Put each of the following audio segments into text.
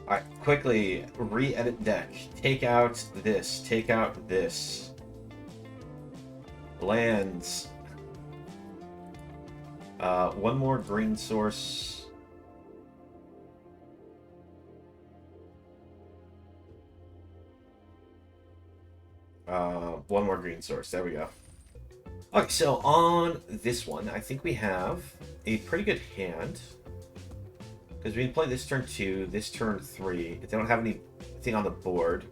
Alright, quickly, re-edit deck. Take out this, take out this. Lands. One more green source. One more green source, there we go. Okay, so on this one, I think we have a pretty good hand. Because we can play this turn 2, this turn 3. If they don't have anything on the board,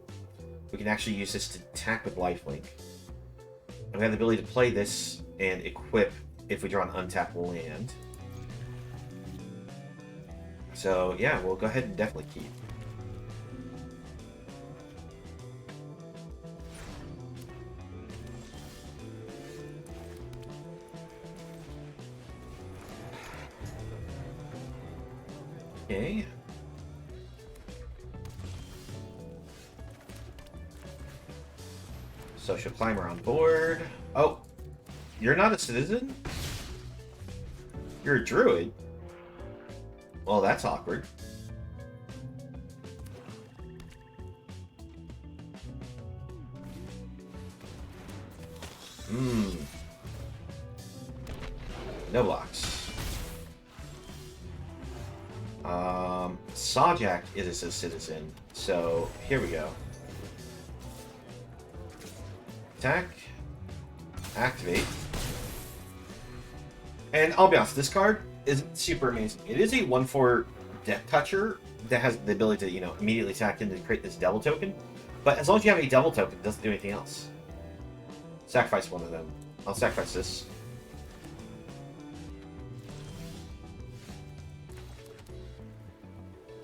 we can actually use this to attack with lifelink. And we have the ability to play this and equip if we draw an untapped land. So yeah, we'll go ahead and definitely keep. Okay. Social climber on board. Oh, you're not a citizen? You're a druid? Well, that's awkward. No blocks. Sawjack is a citizen, so here we go. Attack. Activate. And I'll be honest, this card isn't super amazing. It is a 1/4 Death Toucher that has the ability to, you know, immediately attack in to create this devil token. But as long as you have a devil token, it doesn't do anything else. Sacrifice one of them. I'll sacrifice this.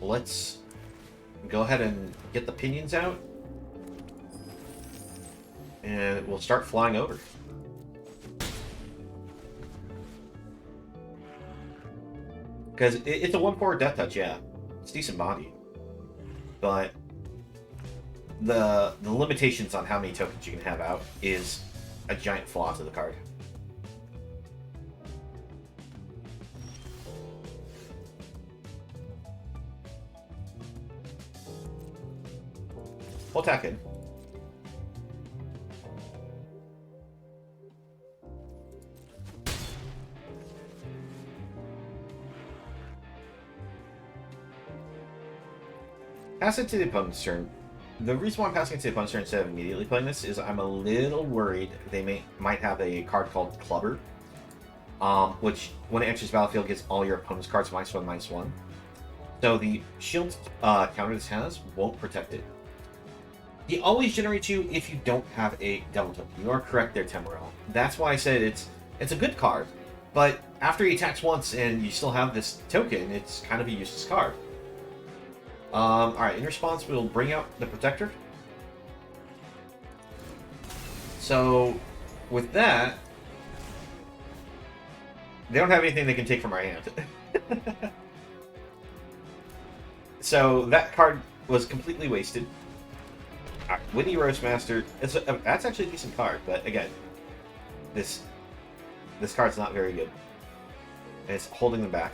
Let's go ahead and get the pinions out. And we'll start flying over. Because it's a 1/4 Death Touch, yeah. It's decent body. But the limitations on how many tokens you can have out is a giant flaw to the card. We'll attack in. Pass it to the opponent's turn. The reason why I'm passing it to the opponent's turn instead of immediately playing this is I'm a little worried they might have a card called Clubber, which when it enters the battlefield gets all your opponent's cards -1/-1. So the shield counter this has won't protect it. He always generates you if you don't have a devil token. You are correct there, Temerel. That's why I said it's a good card, but after he attacks once and you still have this token, it's kind of a useless card. Alright, in response, we'll bring out the Protector. So, with that, they don't have anything they can take from our hand. So, that card was completely wasted. Alright, Witty Roastmaster. That's actually a decent card, but again, this card's not very good. And it's holding them back.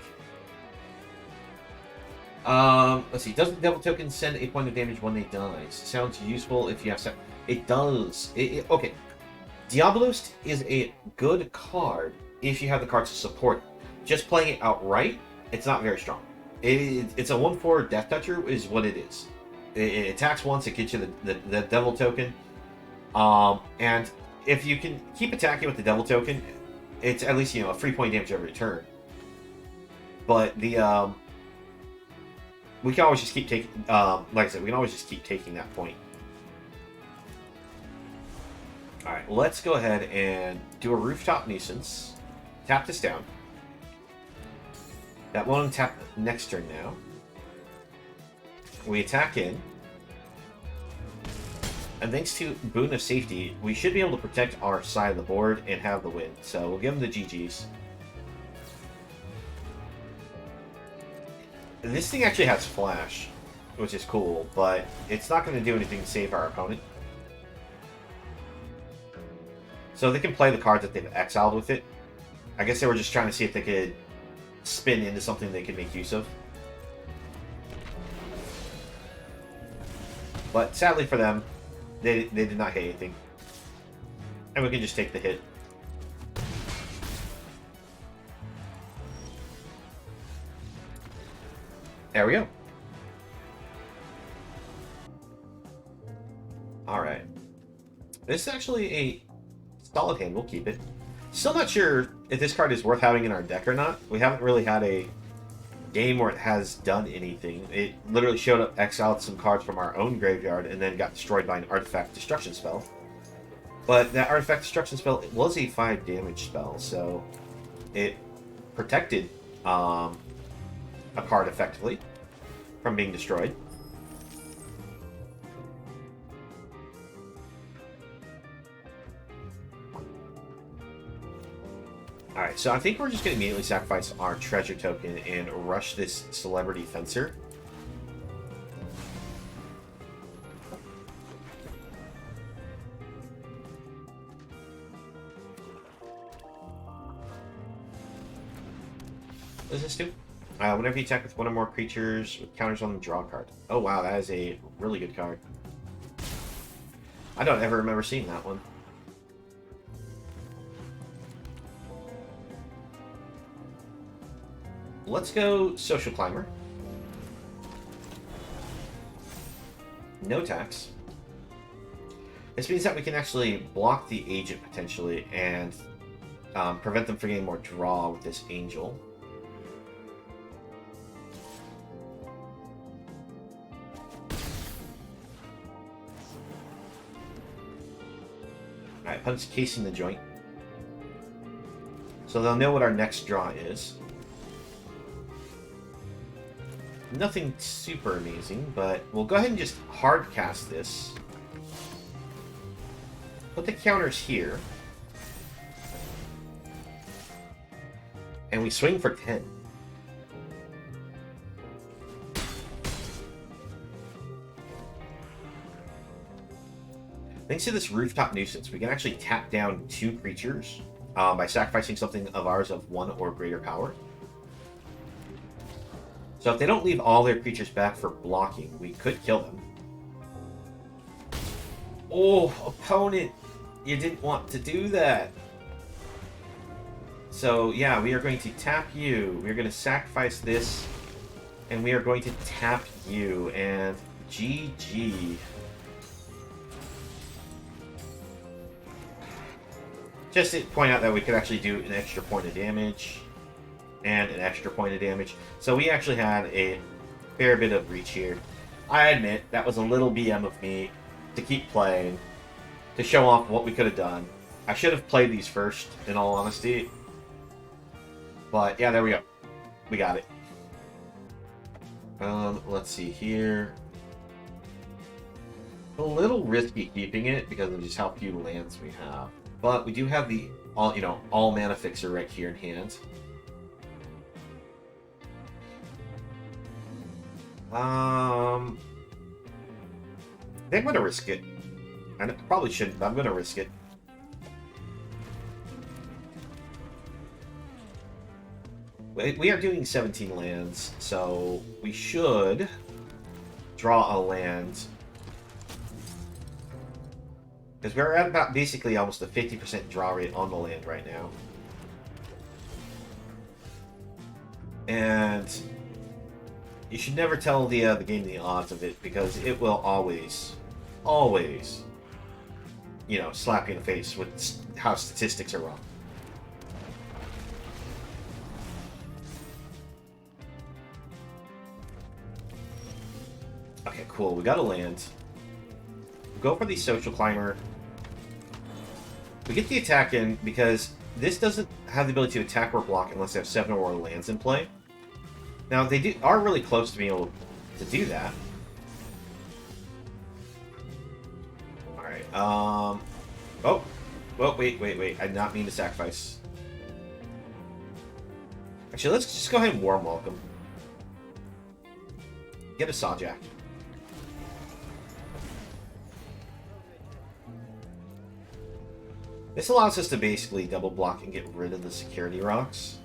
Let's see. Does the devil token send a point of damage when they die? Sounds useful if you have... It does. Okay. Diabolos is a good card if you have the cards to support it. Just playing it outright, it's not very strong. It's a 1/4 Death Toucher is what it is. It attacks once, it gets you the devil token. And if you can keep attacking with the devil token, it's at least, you know, a 3-point damage every turn. But the... we can always just keep taking, like I said, we can always just keep taking that point. Alright, let's go ahead and do a Rooftop Nuisance. Tap this down. That won't tap next turn now. We attack in. And thanks to Boon of Safety, we should be able to protect our side of the board and have the win. So we'll give them the GG's. This thing actually has Flash, which is cool, but it's not going to do anything to save our opponent. So they can play the cards that they've exiled with it. I guess they were just trying to see if they could spin into something they could make use of. But sadly for them, they did not hit anything. And we can just take the hit. There we go. Alright. This is actually a solid hand. We'll keep it. Still not sure if this card is worth having in our deck or not. We haven't really had a game where it has done anything. It literally showed up, exiled some cards from our own graveyard, and then got destroyed by an artifact destruction spell. But that artifact destruction spell was a 5 damage spell, so it protected a card effectively from being destroyed. Alright, so I think we're just going to immediately sacrifice our treasure token and rush this Celebrity Fencer. What does this do? Whenever you attack with one or more creatures with counters on them, draw a card. Oh wow, that is a really good card. I don't ever remember seeing that one. Let's go Social Climber. No tax. This means that we can actually block the agent potentially and prevent them from getting more draw with this angel. Alright, opponent's casing the joint. So they'll know what our next draw is. Nothing super amazing, but we'll go ahead and just hard cast this. Put the counters here. And we swing for 10. Thanks to this Rooftop Nuisance, we can actually tap down 2 creatures by sacrificing something of ours of 1 or greater power. So if they don't leave all their creatures back for blocking, we could kill them. Oh, opponent! You didn't want to do that! So yeah, we are going to tap you. We are going to sacrifice this. And we are going to tap you. And GG. Just to point out that we could actually do an extra point of damage. And an extra point of damage. So we actually had a fair bit of reach here. I admit, that was a little BM of me to keep playing, to show off what we could have done. I should have played these first, in all honesty. But yeah, there we go. We got it. Let's see here. A little risky keeping it because of just how few lands we have. But we do have the all mana fixer right here in hand. I think I'm going to risk it. I probably shouldn't, but I'm going to risk it. We are doing 17 lands, so we should draw a land. Because we're at about basically almost a 50% draw rate on the land right now. And you should never tell the game the odds of it, because it will always, slap you in the face with how statistics are wrong. Okay, cool. We got a land. We'll go for the Social Climber. We get the attack in because this doesn't have the ability to attack or block unless they have 7 or more lands in play. Now, they are really close to being able to do that. Alright, oh, wait. I did not mean to sacrifice. Actually, let's just go ahead and Warm Welcome. Get a Sawjack. This allows us to basically double block and get rid of the security rocks.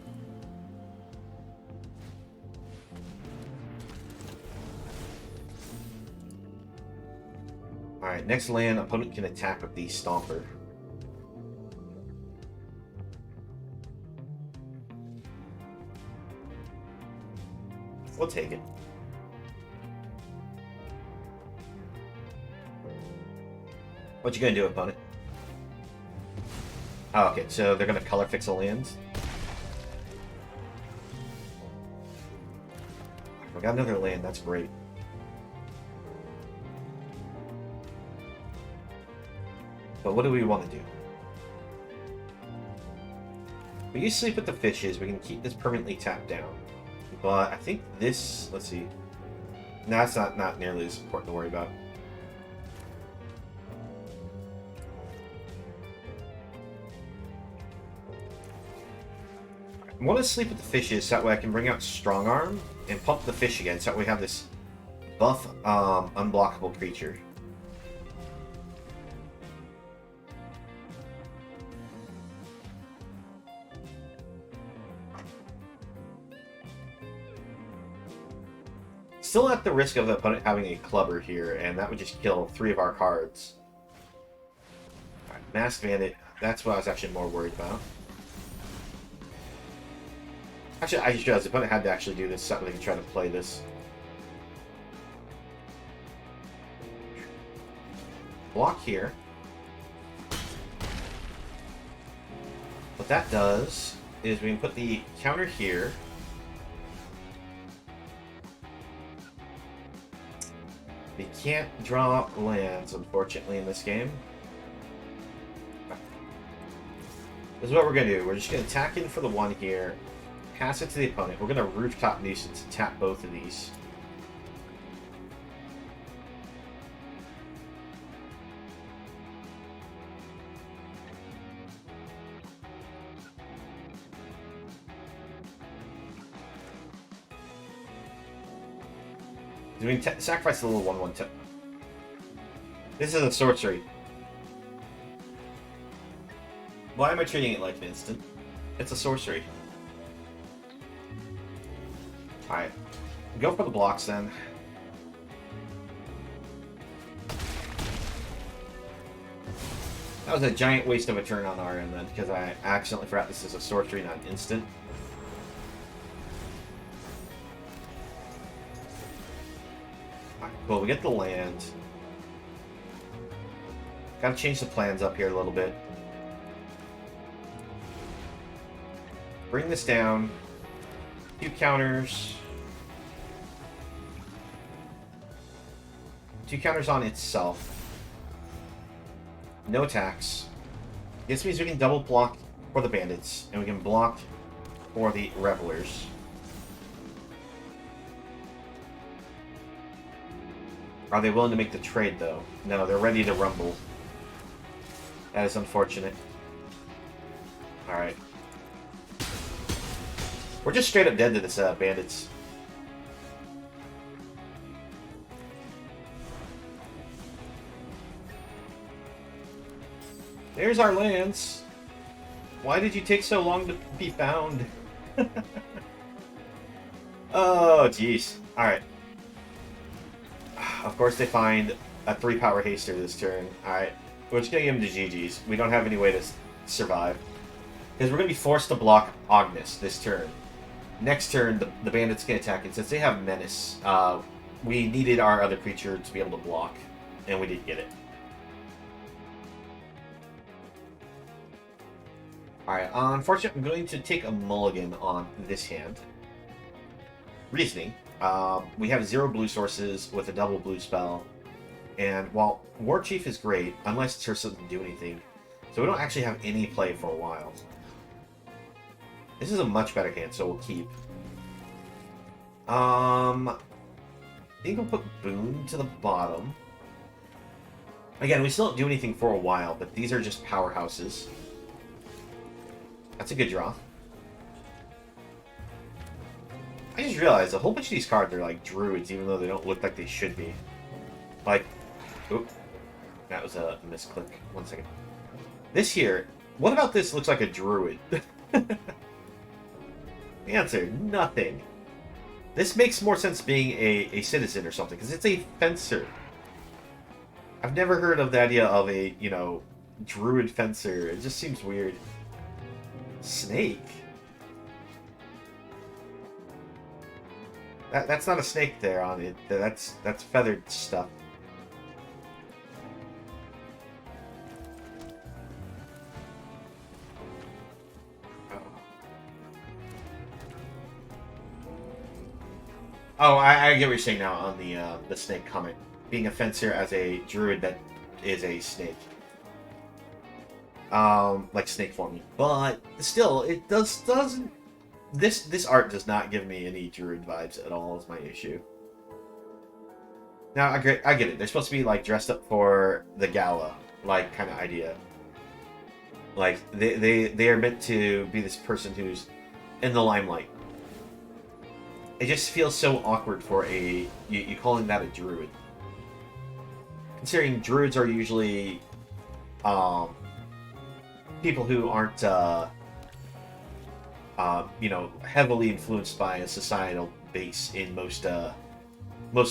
Alright, next land, opponent can attack with the Stomper. We'll take it. What you gonna do, opponent? Oh, okay, so they're gonna color fix a land. We got another land, that's great. But what do we want to do? We use Sleep with the Fishes. We can keep this permanently tapped down. But I think this... Let's see. No, that's not nearly as important to worry about. I want to Sleep with the Fishes so that way I can bring out Strong Arm and pump the fish again so that we have this buff unblockable creature. Still at the risk of the opponent having a clubber here, and that would just kill 3 of our cards. Alright, Masked Bandit, that's what I was actually more worried about. Actually, I just realized the opponent had to actually do this so that they can try to play this. Block here. What that does is we can put the counter here. We can't draw lands, unfortunately, in this game. This is what we're going to do. We're just going to attack in for the 1 here, pass it to the opponent. We're going to Rooftop Nuisance and tap both of these. We can sacrifice the little 1/1 tip. This is a sorcery. Why am I treating it like an instant? It's a sorcery. Alright. Go for the blocks then. That was a giant waste of a turn on our end then, because I accidentally forgot this is a sorcery, not an instant. Well, we get the land. Gotta change the plans up here a little bit. Bring this down. A few counters. 2 counters on itself. No attacks. This means we can double block for the bandits, and we can block for the revelers. Are they willing to make the trade, though? No, they're ready to rumble. That is unfortunate. Alright. We're just straight up dead to this bandits. There's our lands. Why did you take so long to be found? Oh, jeez. Alright. Of course they find a 3-power haster this turn. Alright. We're just going to give them to GG's. We don't have any way to survive. Because we're going to be forced to block Ognis this turn. Next turn, the bandits can attack. And since they have Menace, we needed our other creature to be able to block. And we did get it. Alright, unfortunately, I'm going to take a mulligan on this hand. Reasoning. We have 0 blue sources with a double blue spell. And while Warchief is great, unless Tirsa doesn't do anything, so we don't actually have any play for a while. This is a much better hand, so we'll keep. I think we'll put Boon to the bottom. Again, we still don't do anything for a while, but these are just powerhouses. That's a good draw. I just realized a whole bunch of these cards are like druids, even though they don't look like they should be. Like, oop, that was a misclick. 1 second. This here, what about this looks like a druid? Answer, nothing. This makes more sense being a citizen or something, because it's a fencer. I've never heard of the idea of a, you know, druid fencer. It just seems weird. Snake? That's not a snake there on it. That's feathered stuff. Oh, I get what you're saying now on the snake comment. Being a fencer as a druid that is a snake. Like snake forming. But still, it doesn't this art does not give me any druid vibes at all is my issue. Now I get it. They're supposed to be like dressed up for the gala, like kind of idea. Like they are meant to be this person who's in the limelight. It just feels so awkward for you calling that a druid. Considering druids are usually people who aren't you know, heavily influenced by a societal base in most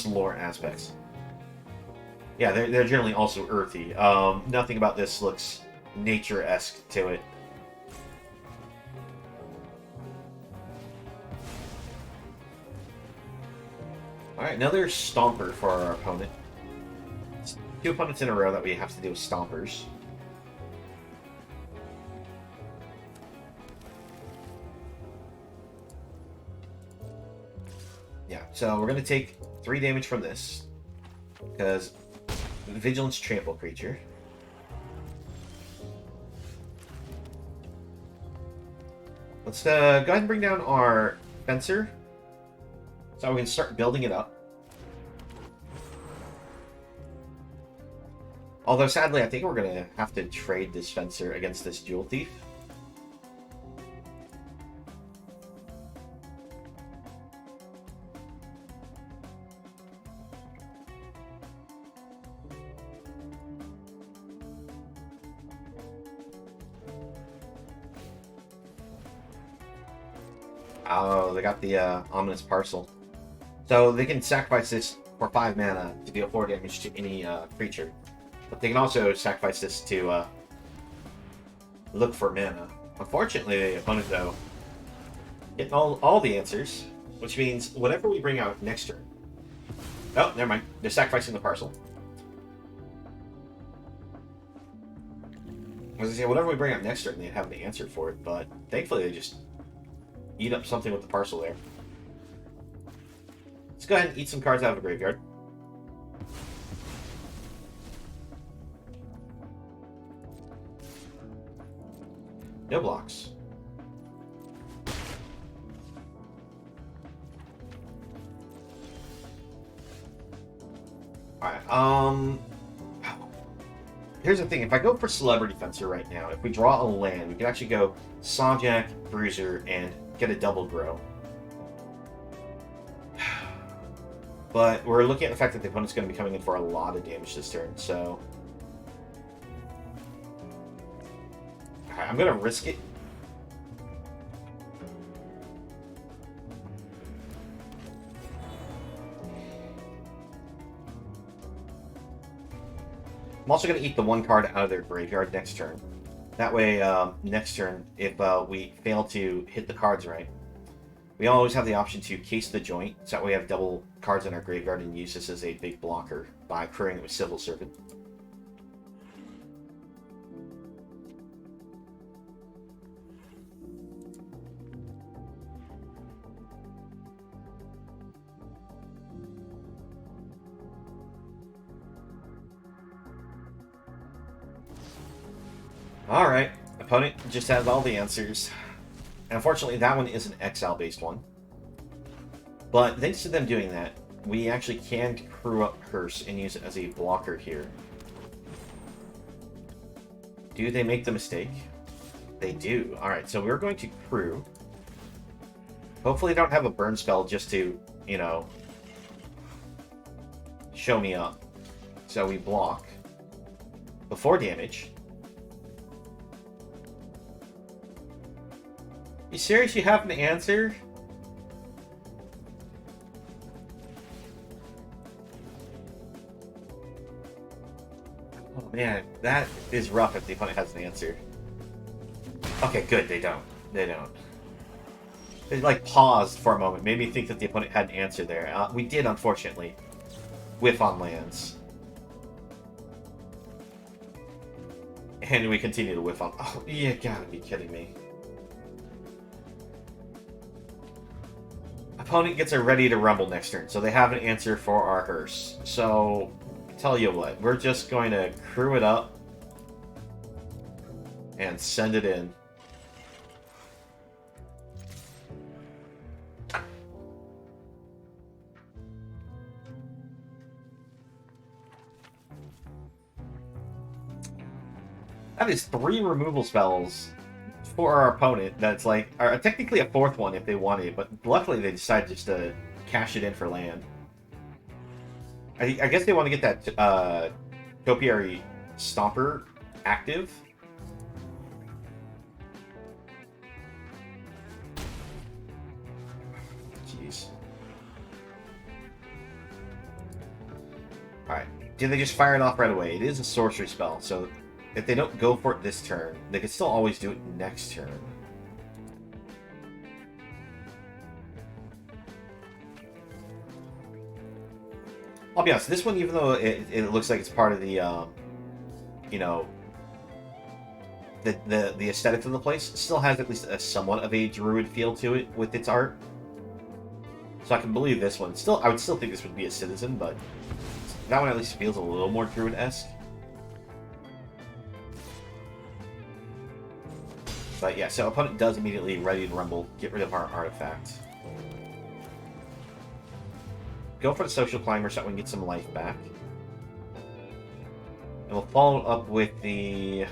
lore aspects. Yeah, they're generally also earthy. Nothing about this looks nature-esque to it. Alright, another Stomper for our opponent. It's 2 opponents in a row that we have to do with Stompers. Yeah, so we're going to take 3 damage from this. Because Vigilance Trample creature. Let's go ahead and bring down our Fencer. So we can start building it up. Although, sadly, I think we're going to have to trade this Fencer against this Jewel Thief. Oh, they got the Ominous Parcel. So they can sacrifice this for 5 mana to deal 4 damage to any creature. But they can also sacrifice this to look for mana. Unfortunately, the opponent, though, getting all the answers, which means whatever we bring out next turn... Oh, never mind. They're sacrificing the parcel. I was going to say, whatever we bring out next turn, they have the answer for it, but thankfully they just eat up something with the parcel there. Let's go ahead and eat some cards out of the graveyard. No blocks. Alright, here's the thing. If I go for Celebrity Fencer right now, if we draw a land, we can actually go Sawjack, Bruiser, and get a double grow. But we're looking at the fact that the opponent's going to be coming in for a lot of damage this turn, so... Alright, I'm going to risk it. I'm also going to eat the 1 card out of their graveyard next turn. That way, next turn, if we fail to hit the cards right, we always have the option to case the joint, so that way we have double cards in our graveyard and use this as a big blocker by crewing it with Civil Servant. Alright, opponent just has all the answers. And unfortunately, that one is an exile-based one. But thanks to them doing that, we actually can crew up Curse and use it as a blocker here. Do they make the mistake? They do. Alright, so we're going to crew. Hopefully they don't have a burn spell just to, you know, show me up. So we block. Before damage. You serious? You have an answer? man, that is rough if the opponent has an answer. Okay, good, they don't. They don't. They, like, paused for a moment, made me think that the opponent had an answer there. We did, unfortunately. Whiff on lands. And we continue to whiff on... Oh, you gotta be kidding me. Opponent gets a ready to rumble next turn, so they have an answer for our hearse. So, tell you what, we're just going to crew it up and send it in. That is 3 removal spells for our opponent. That's like, or technically a 4th one if they wanted, but luckily they decided just to cash it in for land. I guess they want to get that Topiary Stomper active. Jeez. Alright. Did they just fire it off right away? It is a sorcery spell, so if they don't go for it this turn, they can still always do it next turn. I'll be honest, this one, even though it looks like it's part of the, you know, the aesthetics of the place, still has at least a somewhat of a druid feel to it with its art. So I can believe this one. Still, I would still think this would be a citizen, but that one at least feels a little more druid-esque. But yeah, so opponent does immediately ready to rumble, get rid of our artifact. Go for the social climber so that we can get some life back. And we'll follow up with the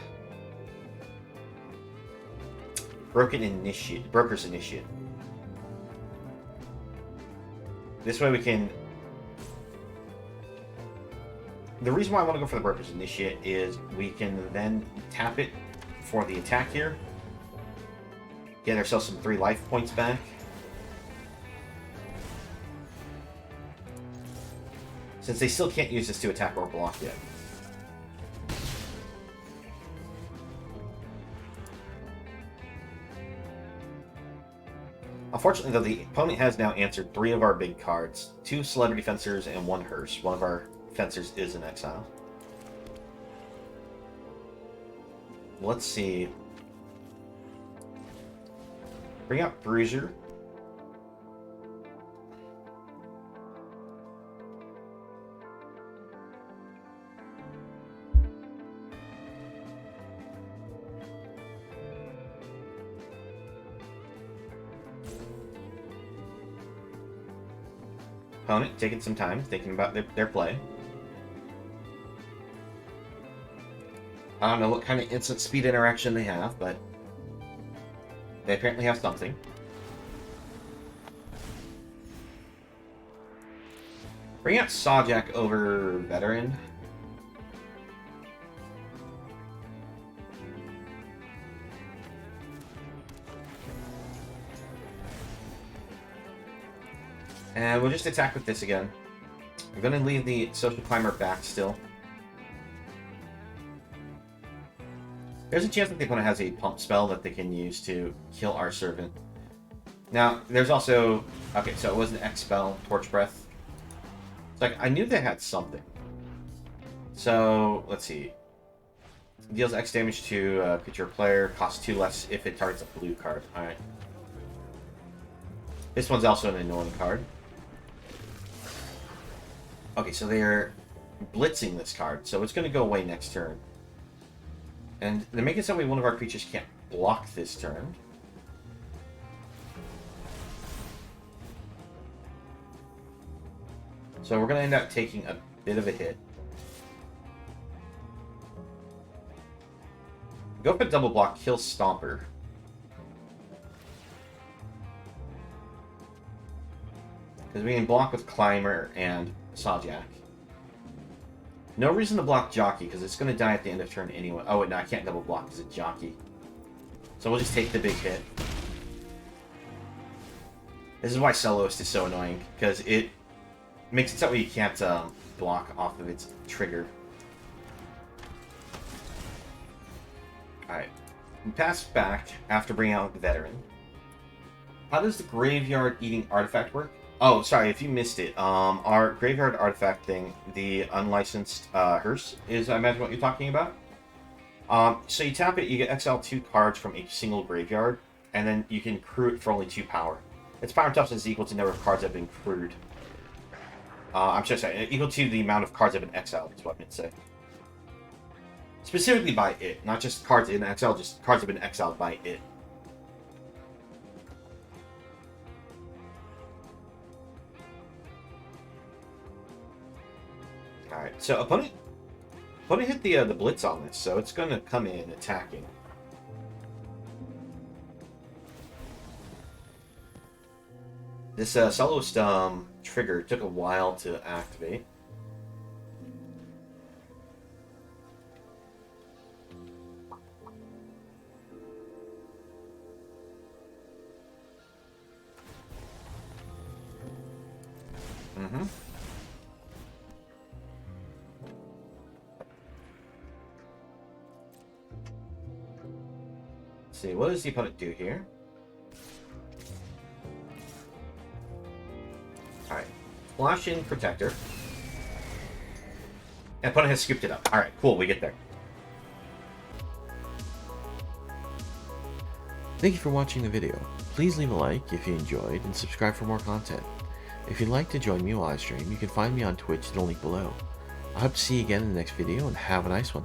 Broker's Initiate. This way we can... The reason why I want to go for the Broker's Initiate is we can then tap it for the attack here. Get ourselves some 3 life points back. Since they still can't use this to attack or block yet. Unfortunately, though, the opponent has now answered 3 of our big cards. 2 Celebrity Fencers and 1 Hearse. One of our Fencers is in exile. Let's see. Bring out Bruiser. Opponent taking some time, thinking about their play. I don't know what kind of instant speed interaction they have, but they apparently have something. Bring out Sawjack over Veteran. And we'll just attack with this again. I'm going to leave the Social Climber back still. There's a chance that the opponent has a pump spell that they can use to kill our servant. Now, there's also... Okay, so it was an X spell, Torch Breath. It's like, I knew they had something. So, let's see. Deals X damage to creature player, costs 2 less if it targets a blue card. Alright. This one's also an annoying card. Okay, so they're blitzing this card, so it's going to go away next turn. And they're making it so one of our creatures can't block this turn. So we're going to end up taking a bit of a hit. Go for double block, kill Stomper. Because we can block with Climber and Sawjack. No reason to block Jockey, because it's going to die at the end of turn anyway. Oh, wait, no, I can't double block because it's Jockey. So we'll just take the big hit. This is why Soloist is so annoying, because it makes it so you can't block off of its trigger. We pass back after bringing out the veteran. How does the graveyard eating artifact work? Oh, sorry, if you missed it. Our graveyard artifact thing, the unlicensed hearse, is I imagine what you're talking about. So you tap it, you get exile 2 cards from a single graveyard, and then you can crew it for only 2 power. Its power and toughness is equal to the number of cards that have been crewed. I'm sorry, equal to the amount of cards that have been exiled, is what I meant to say. Specifically by it, not just cards in exile, just cards that have been exiled by it. Alright, so opponent hit the blitz on this, so it's going to come in attacking. This soloist trigger took a while to activate. Mm-hmm. Let's see, what does the opponent do here? Alright. Flashing Protector. And opponent has scooped it up. Alright, cool, we get there. Thank you for watching the video. Please leave a like if you enjoyed and subscribe for more content. If you'd like to join me while I stream, you can find me on Twitch, the link below. I hope to see you again in the next video and have a nice one.